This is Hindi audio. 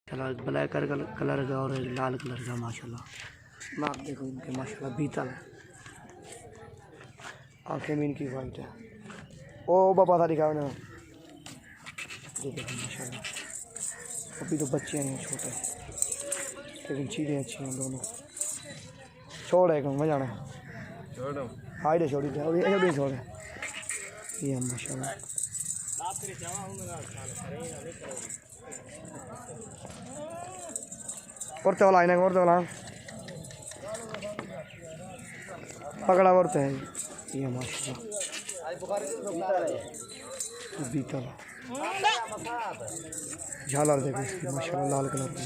चला ब्लैक कलर का और एक लाल कलर का माशाल्लाह। नाक देखो इनके माशाल्लाह बीतल है, आंखें भी इनकी वाइट है। ओ बाबा था दिखाओ ना, ये देखो माशाल्लाह। अभी तो बच्चे हैं छोटे, लेकिन चीज़ें अच्छी हैं दोनों। छोड़ है कौन मजा आना हाई दे छोड़ी और ये भी छोड़ है ये माशाल्लाह। और चौला इन्हें और चौला पकड़ा करते हैं ये माशाल्लाह। बीतल झालर देखो इसकी माशाल्लाह लाल कलर की।